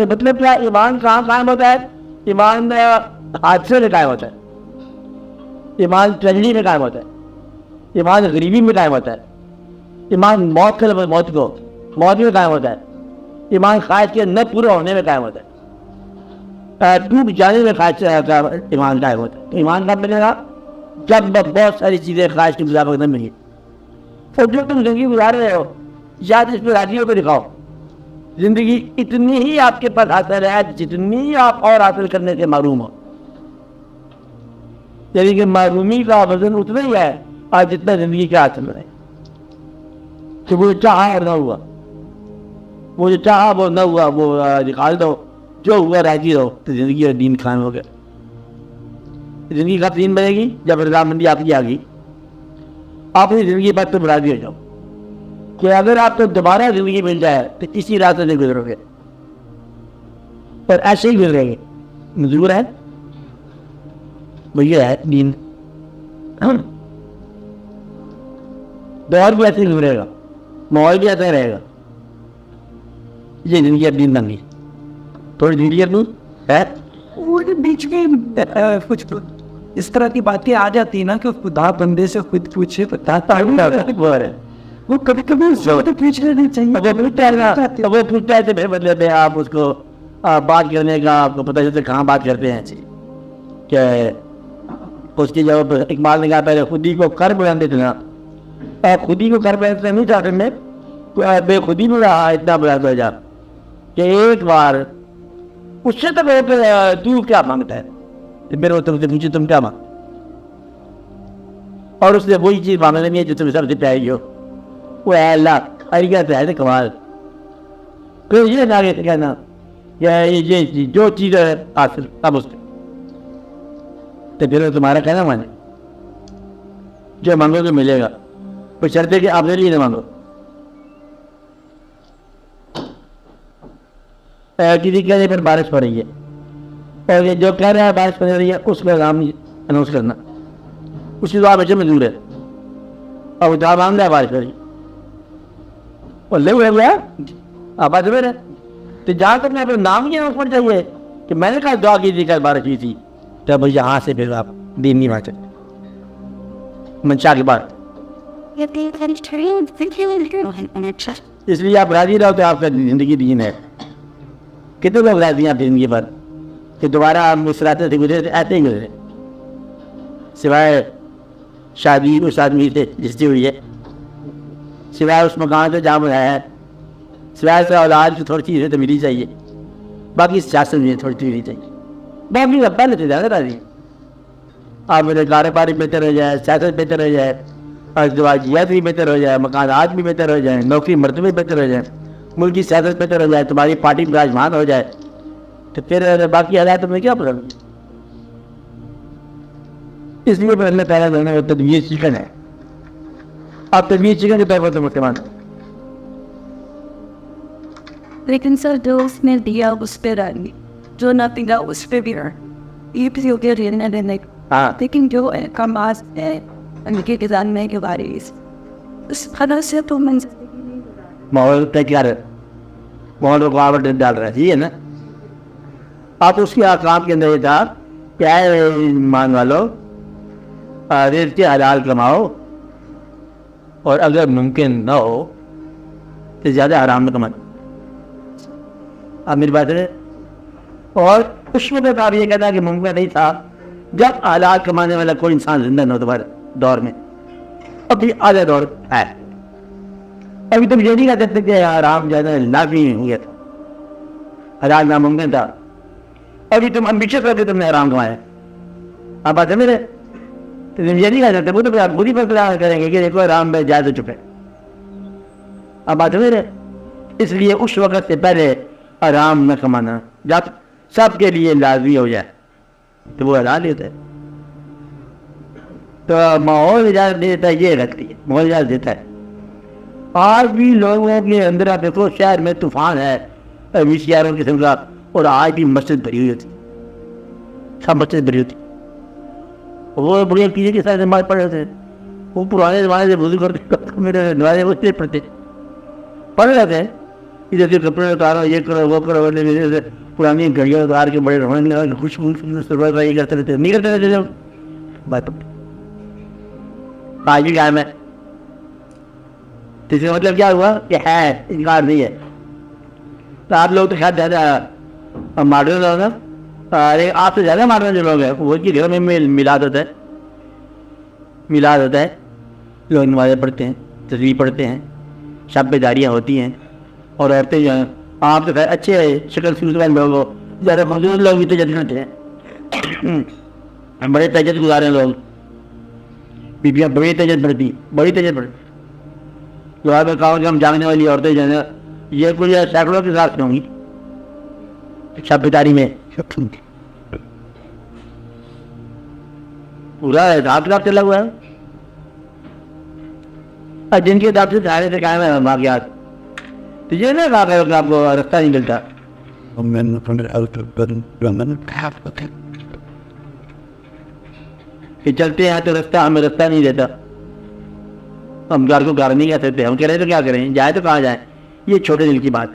مطلب کیا ایمان کہاں قائم ہوتا ہے؟ ایمان حادثے میں قائم ہوتا ہے, ایمان ٹریجڈی میں قائم ہوتا ہے, ایمان غریبی میں قائم ہوتا ہے, ایمان موت میں قائم ہوتا ہے, ایمان خواہش کے نہ پورا ہونے میں قائم ہوتا ہے, ٹوٹ جانے میں خواہش ایمان قائم ہوتا ہے. ایمان کب ملے گا؟ جب بہت ساری چیزیں خواہش کے مطابق نہ ملی. اور جو تم زندگی گزار رہے ہو شاید اس پہ راضیوں کو دکھاؤ. زندگی اتنی ہی آپ کے پاس حاصل ہے جتنی آپ اور حاصل کرنے سے معروم ہو. یعنی کہ معرومی کا وزن اتنا ہی ہے آج جتنا زندگی کے حاصل ہے. کہ وہ چاہا اور نہ ہوا, وہ جو چاہا وہ نہ ہوا, وہ نکال دو, جو ہوا راضی رہو, تو زندگی اور دین قائم ہو گیا. زندگی کا دین بنے گی جب رضامندی آپ کی آ گئی. آپ اپنی زندگی پر تم راضی ہو جاؤ کہ اگر آپ کو دوبارہ زندگی مل جائے تو اسی راستے سے گزرو گے, اور ایسے ہی گزرے گے. منظور ہے وہی ہے دین. دور بھی ایسے ہی گزرے گا, ماحول بھی ایسا ہی رہے گا. یہ زندگی اب دین بن گئی. تھوڑی زندگی اپنی ہے بیچ میں کچھ اس طرح کی باتیں آ جاتی ہیں نا کہ خدا بندے سے خود پوچھے وہ کبھی کبھی پوچھنا نہیں چاہیے. وہ پوچھتا ہے تو مطلب آپ اس کو بات کرنے کا آپ کو پتہ چلتا ہے کہاں بات کرتے ہیں. کہ اس کی جب اقبال نے کہا پہلے خودی کو کر بلندے تھا, خودی کو کر بلندے نہیں چاہتے میں, بے خودی میں رہا اتنا بلند ہو جا کہ ایک بار اس سے تو تو کیا مانگتا ہے, میرے وہ تم سے پوچھے تم کیا مانگ, اور اس نے وہی چیز مانگنے نہیں ہے جو تمہیں سب سے پیاری ہو. وہ ہے اللہ کیا ہے کمال. پھر یہ نہ کہنا یہ جو چیز ہے حاصل اب اس پہ تو پھر تمہارا کہنا مانے, جو مانگو گے ملے گا. کوئی شرط ہے کہ آپ میرے لیے نہ مانگو. کسی کہنے پر بارش ہو رہی ہے اور یہ جو کہہ رہا ہے بارش ہو رہی ہے اس کا نام اناؤنس کرنا, اس کی دعا بچے میں دور ہے اور وہ دعا مانگ رہا ہے بارش ہو رہی ہے اور لے ہوئے ہوئے آپ آج میرے تو جہاں تک میں اپنا نام ہی اناؤنسمنٹ چاہیے کہ میں نے کہا دعا کی تھی کل بارش ہوئی تھی, تب یہاں سے پھر آپ دین نہیں مانتے منشا کی بات. اس لیے آپ راضی رہو تو آپ کا زندگی دین ہے. کتنے لوگ راضی ہیں آپ زندگی پر کہ دوبارہ آپ مسراتے سے گزرے ایسے ہی گزرے, سوائے شادی اس آدمی سے جس کی ہوئی ہے, سوائے اس مکان سے جہاں بنایا ہے, سوائے سے اولاد کی تھوڑی چیزیں تو ملی چاہیے, باقی سیاست میں تھوڑی چیز ملنی چاہیے. باقی پہلے سے زیادہ راضی ہیں آپ. میرے کاروباری بہتر ہو جائے, سیاست بہتر ہو جائے, ازدواجیت بھی بہتر ہو جائے, مکانات بھی بہتر ہو جائیں, نوکری مرتبے بہتر ہو جائیں, ملک کی سیاست بہتر ہو جائے, تمہاری پارٹی براجمان ہو جائے, تو پھر باقی حالات تمہیں کیا پڑھیں. اس لیے میں نے پہلا کرنا ہے تدبیر چکن ہے. آپ تدبیر چکن کے طور پر تو مسلمان, لیکن سر جو اس نے دیا اس پہ رہنی, جو نہ دیا اس پہ بھی رہنی, یہ بھی ہو گیا رہنے دینے. لیکن جو احکامات ہے ان کے کسان میں کے بارش اس طرح سے تو من ماحول پہ کیا رہے, ماحول کو آوٹ ڈال رہا ہے, ٹھیک ہے نا. آپ اس کے احکام کے اندر یہ تھا کہ اے ایمان والو رزق حلال کماؤ, اور اگر ممکن نہ ہو تو زیادہ حرام نہ کماؤ. آپ میری بات ہے. اور اس میں آپ یہ کہنا کہ ممکن نہیں تھا جب حلال کمانے والا کوئی انسان زندہ نہ ہو دوبارہ دور میں, ابھی آدھا دور ہے. ابھی تم یہ نہیں کہہ سکتے کہ حرام زیادہ لازمی ہو گیا تھا, حلال ناممکن تھا. ابھی تم امبیشس کر کے تم نے حرام کمایا. آپ بات ہے میرے, تو تم یہ نہیں کہہ سکتے, وہ تو آپ خود ہی فیصلہ کریں گے کہ دیکھو حرام میں جائز ہو چکے. آپ بات ہے میرے. اس لیے اس وقت سے پہلے حرام نہ کمانا جب سب کے لیے لازمی ہو جائے تو وہ حلال ہوتا ہے. تو ماحول اجازت دیتا ہے, یہ رکھتی ہے ماحول اجازت دیتا ہے. آج بھی لوگوں کے اندر آپ دیکھو شہر میں طوفان ہے 20,000 قسم کا, اور آج بھی مسجد بھری ہوئی ہوتی, سب مسجد بھری ہوتی. وہ بڑی چیزیں کے ساتھ نماز پڑھ رہے تھے, وہ پرانے زمانے سے بزرگ کرتے میرے نمازیں وہ پڑھتے پڑھ رہے تھے, ادھر سے کپڑے اتارو، یہ کرو وہ کرو، پرانی گھڑیاں اتار کے بڑے رونے لگا، خوشبو یہ کرتے رہتے، نہیں کرتے رہتے جب بات آج بھی قائم ہے. تو اس کا مطلب کیا ہوا کہ ہے، انکار نہیں ہے. تو آپ لوگ تو خیال زیادہ ماڈرن لوگ ہیں، ارے آپ سے زیادہ ماڈرن جو لوگ ہیں وہ کی گھر میں میلاد ہوتا ہے، میلاد ہوتا ہے، لوگ نمازیں پڑھتے ہیں، تسبیح پڑھتے ہیں، شب بیداریاں ہوتی ہیں، اور عورتیں جو ہیں آپ تو خیر اچھے شکل صورت والے لوگ ہو، زیادہ خوبصورت لوگ بھی تجد کرتے ہیں، بڑے تجد گزارے لوگ، بیبیاں بڑی تجد پڑتی، بڑی تجد پڑتی. جو آپ کہا کہ ہم جاننے والی عورتیں جو ہیں یہ کچھ سینکڑوں کے ساتھ ہوں گی شب بیداری میں، پورا حساب کتاب چلا ہوا ہے. اور جن کے حساب سے سارے سے قائم ہے واقعات، تو یہ نہ کہا کہ آپ کو رستہ نہیں ملتا. کہ چلتے ہیں تو رستہ ہمیں رستہ نہیں دیتا، ہم گھر کو گھر نہیں کہہ سکتے، ہم کہہ رہے تو کیا کریں، جائے تو کہاں جائیں. یہ چھوٹے دل کی بات ہے.